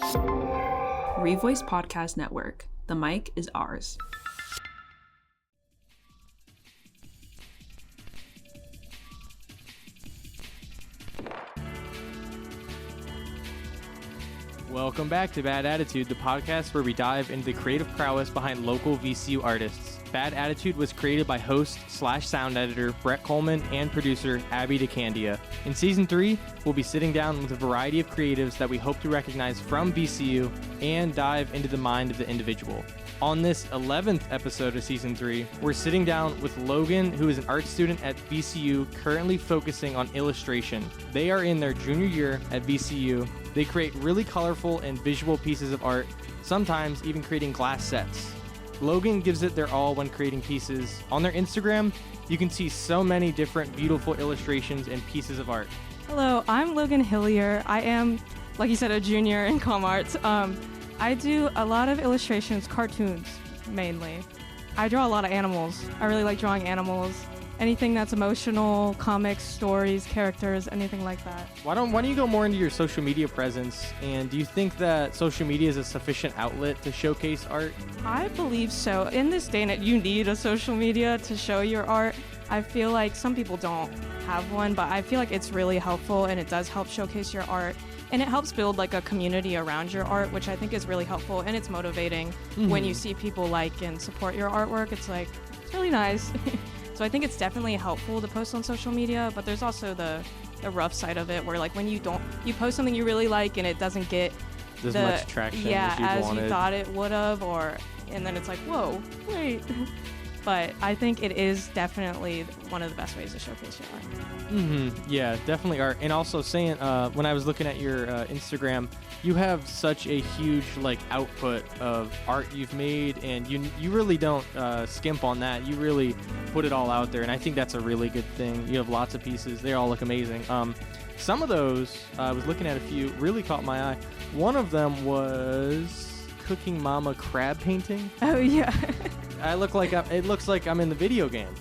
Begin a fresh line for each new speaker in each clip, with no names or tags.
Revoice Podcast Network. The mic is ours.
Welcome back to Bad Attitude, the podcast where we dive into the creative prowess behind local VCU artists. Bad Attitude was created by host/sound editor Brett Coleman and producer Abby DeCandia. In Season 3, we'll be sitting down with a variety of creatives that we hope to recognize from VCU and dive into the mind of the individual. On this 11th episode of Season 3, we're sitting down with Logan, who is an art student at VCU currently focusing on illustration. They are in their junior year at VCU. They create really colorful and visual pieces of art, sometimes even creating glass sets. Logan gives it their all when creating pieces. On their Instagram, you can see so many different beautiful illustrations and pieces of art.
Hello, I'm Logan Hillier. I am, like you said, a junior in comm arts. I do a lot of illustrations, cartoons mainly. I draw a lot of animals. I really like drawing animals. Anything that's emotional, comics, stories, characters, anything like that.
Why don't you go more into your social media presence? And do you think that social media is a sufficient outlet to showcase art?
I believe so. In this day and age, you need a social media to show your art. I feel like some people don't have one, but I feel like it's really helpful and it does help showcase your art. And it helps build like a community around your art, which I think is really helpful. And it's motivating when you see people like and support your artwork. It's like, it's really nice. So I think it's definitely helpful to post on social media, but there's also the rough side of it where like when you post something you really like and it doesn't get
as much traction
as you thought it would have, and then it's like, whoa, wait. But I think it is definitely one of the best ways to showcase your art.
Yeah, definitely art. And also saying, when I was looking at your Instagram, you have such a huge like output of art you've made, and you really don't skimp on that. You really put it all out there, and I think that's a really good thing. You have lots of pieces. They all look amazing. Some of those, I was looking at a few, really caught my eye. One of them was Cooking Mama crab painting.
Oh, yeah.
It looks like I'm in the video game.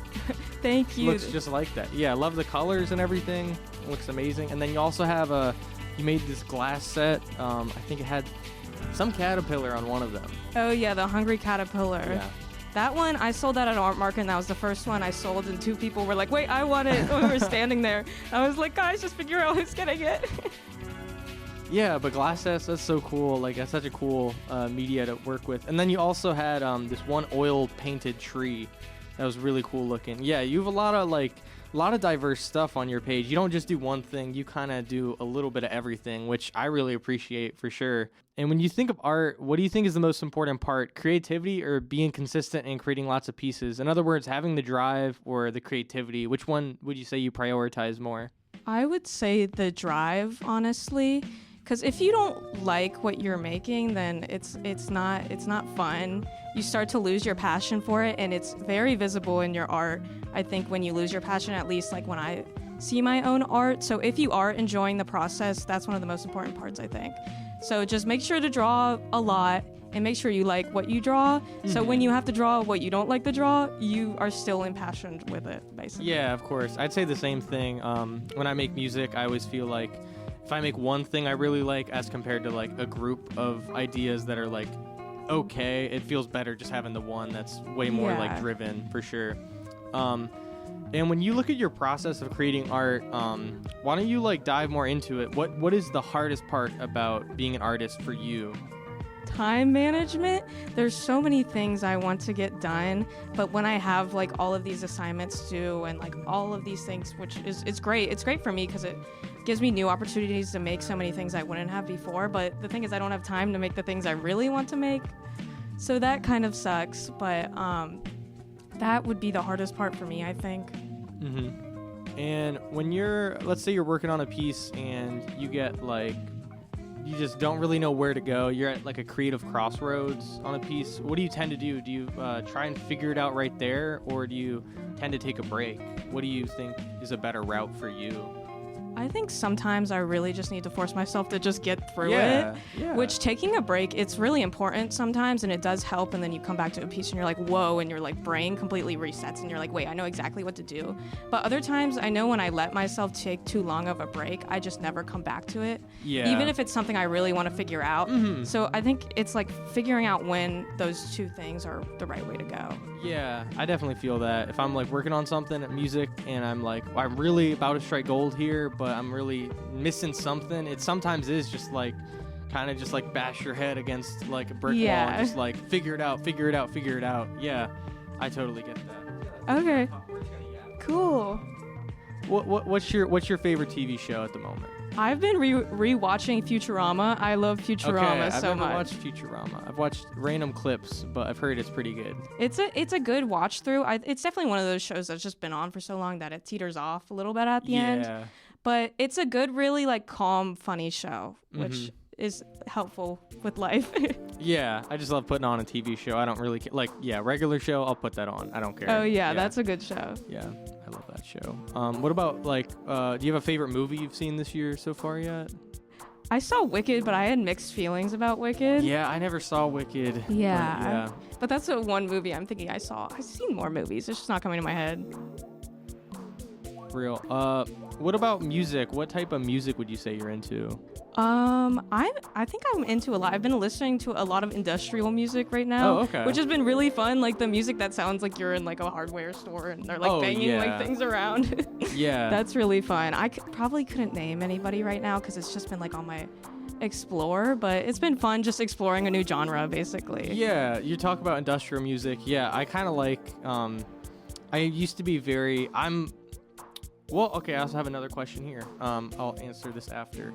Thank you.
Looks just like that. Yeah, I love the colors and everything. It looks amazing. And then you also have you made this glass set. I think it had some caterpillar on one of them.
Oh yeah, the hungry caterpillar.
Yeah.
That one, I sold that at Art Market, and that was the first one I sold, and two people were like, wait, I want it. We were standing there. I was like, guys, just figure out who's getting it.
Yeah, but glass sets, that's so cool. Like, that's such a cool media to work with. And then you also had this one oil painted tree that was really cool looking. Yeah, you have a lot of diverse stuff on your page. You don't just do one thing. You kind of do a little bit of everything, which I really appreciate for sure. And when you think of art, what do you think is the most important part? Creativity or being consistent and creating lots of pieces? In other words, having the drive or the creativity, which one would you say you prioritize more?
I would say the drive, honestly. Because if you don't like what you're making, then it's not fun. You start to lose your passion for it, and it's very visible in your art. I think when you lose your passion, at least like when I see my own art. So if you are enjoying the process, that's one of the most important parts, I think. So just make sure to draw a lot and make sure you like what you draw. So when you have to draw what you don't like to draw, you are still impassioned with it, basically.
Yeah, of course. I'd say the same thing. When I make music, I always feel like if I make one thing I really like as compared to like a group of ideas that are like okay, it feels better just having the one that's way more like driven for sure. And when you look at your process of creating art, why don't you like dive more into it? What is the hardest part about being an artist for you?
Time management. There's so many things I want to get done, but when I have like all of these assignments due and like all of these things, which is it's great. It's great for me because it gives me new opportunities to make so many things I wouldn't have before. But the thing is, I don't have time to make the things I really want to make, so that kind of sucks. But that would be the hardest part for me, I think.
And when let's say you're working on a piece and you get like, you just don't really know where to go. You're at like a creative crossroads on a piece. What do you tend to do? Do you try and figure it out right there, or do you tend to take a break? What do you think is a better route for you?
I think sometimes I really just need to force myself to just get through
Yeah,
it.
yeah.
Which taking a break, it's really important sometimes, and it does help. And then you come back to a piece and you're like, whoa, and your like brain completely resets, and you're like, wait, I know exactly what to do. But other times, I know when I let myself take too long of a break, I just never come back to it.
Yeah.
Even if it's something I really want to figure out.
Mm-hmm.
So I think it's like figuring out when those two things are the right way to go.
Yeah, I definitely feel that. If I'm like working on something at music and I'm like, I'm really about to strike gold here, but I'm really missing something, it sometimes is just like kind of just like bash your head against like a brick wall and just like figure it out. Yeah, I totally get that.
Okay. Cool.
What's your favorite TV show at the moment?
I've been re-watching Futurama. I love Futurama so much.
I've never watched Futurama. I've watched random clips, but I've heard it's pretty good.
It's a good watch through. It's definitely one of those shows that's just been on for so long that it teeters off a little bit at the end. But it's a good, really like calm, funny show, which is helpful with life.
Yeah, I just love putting on a TV show. I don't really like regular show. I'll put that on. I don't care.
Oh yeah, that's a good show.
Yeah, I love that show. What about like do you have a favorite movie you've seen this year so far yet?
I saw Wicked, but I had mixed feelings about Wicked.
Yeah, I never saw Wicked.
Yeah. But that's the one movie I'm thinking I saw. I've seen more movies. It's just not coming to my head.
Real. What about music? What type of music would you say you're into?
I think I'm into a lot. I've been listening to a lot of industrial music right now.
Oh, okay.
Which has been really fun. Like the music that sounds like you're in like a hardware store and they're like banging like things around.
Yeah.
That's really fun. I probably couldn't name anybody right now because it's just been like on my explore, but it's been fun just exploring a new genre basically.
Yeah, you talk about industrial music. Yeah, I kind of like. I used to be very. Well, okay, I also have another question here. I'll answer this after.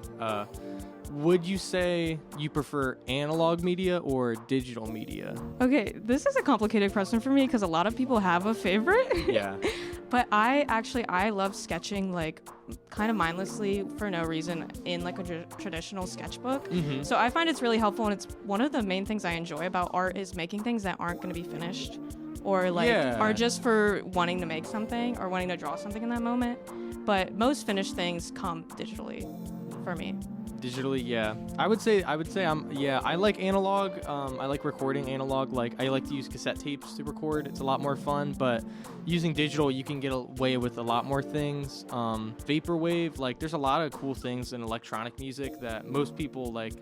Would you say you prefer analog media or digital media?
Okay, this is a complicated question for me because a lot of people have a favorite.
Yeah.
But I love sketching like kind of mindlessly for no reason in like a traditional sketchbook.
Mm-hmm.
So I find it's really helpful, and it's one of the main things I enjoy about art is making things that aren't going to be finished. Or like are just for wanting to make something or wanting to draw something in that moment. But most finished things come digitally for me.
Digitally, yeah. I would say I like analog. I like recording analog. Like I like to use cassette tapes to record. It's a lot more fun, but using digital you can get away with a lot more things. Vaporwave, like there's a lot of cool things in electronic music that most people like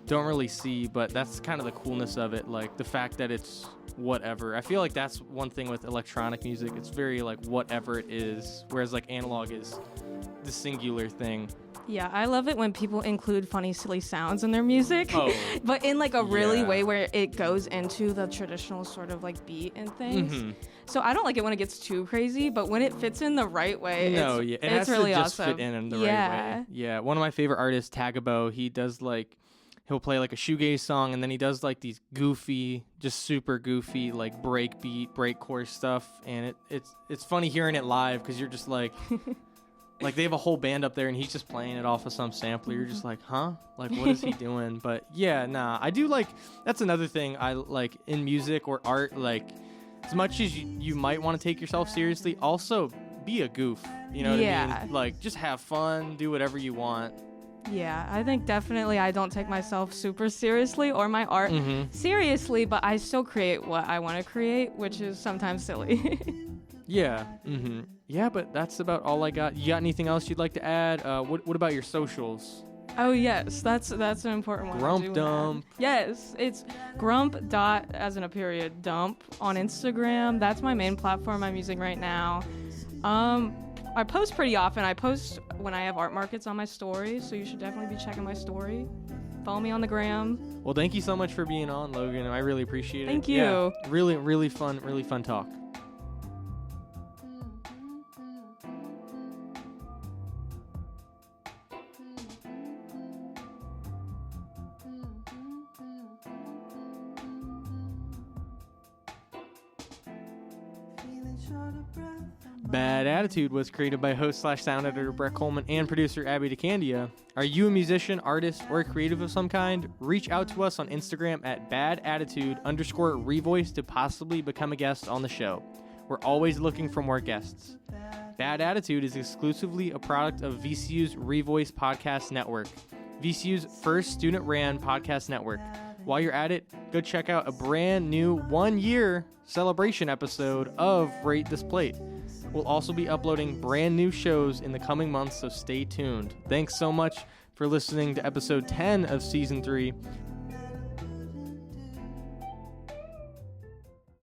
don't really see, but that's kind of the coolness of it, like the fact that it's whatever. I feel like that's one thing with electronic music. It's very like whatever it is, whereas like analog is the singular thing.
Yeah, I love it when people include funny, silly sounds in their music, but in like a really way where it goes into the traditional sort of like beat and things. Mm-hmm. So I don't like it when it gets too crazy, but when it fits in the right way, it's really
just
awesome.
Fit in the right way. Yeah, one of my favorite artists, Tagabo, he does like he'll play like a shoegaze song, and then he does like these goofy, just super goofy, like break beat, break chorus stuff, and it's funny hearing it live because you're just like, like they have a whole band up there, and he's just playing it off of some sampler. You're just like, huh? Like what is he doing? But yeah, nah, I do like. That's another thing I like in music or art. Like as much as you might want to take yourself seriously, also be a goof. You know what I mean? Like just have fun, do whatever you want.
Yeah, I think definitely I don't take myself super seriously or my art seriously, but I still create what I want to create, which is sometimes silly.
Yeah. Mm-hmm. Yeah, but that's about all I got. You got anything else you'd like to add? What about your socials?
Oh yes, that's an important one.
Grump Dump.
Yes, it's grump dot as in a period dump on Instagram. That's my main platform I'm using right now. I post pretty often. I post when I have art markets on my story, so you should definitely be checking my story. Follow me on the gram.
Well, thank you so much for being on, Logan. I really appreciate it.
Thank you.
Yeah, really fun talk. Bad Attitude was created by host/sound editor Brett Coleman and producer Abby DeCandia. Are you a musician, artist, or a creative of some kind? Reach out to us on Instagram at badattitude_revoice to possibly become a guest on the show. We're always looking for more guests. Bad Attitude is exclusively a product of VCU's Revoice Podcast Network, VCU's first student-ran podcast network. While you're at it, go check out a brand new 1-year celebration episode of Rate This Plate. We'll also be uploading brand new shows in the coming months, so stay tuned. Thanks so much for listening to episode 10 of season 3.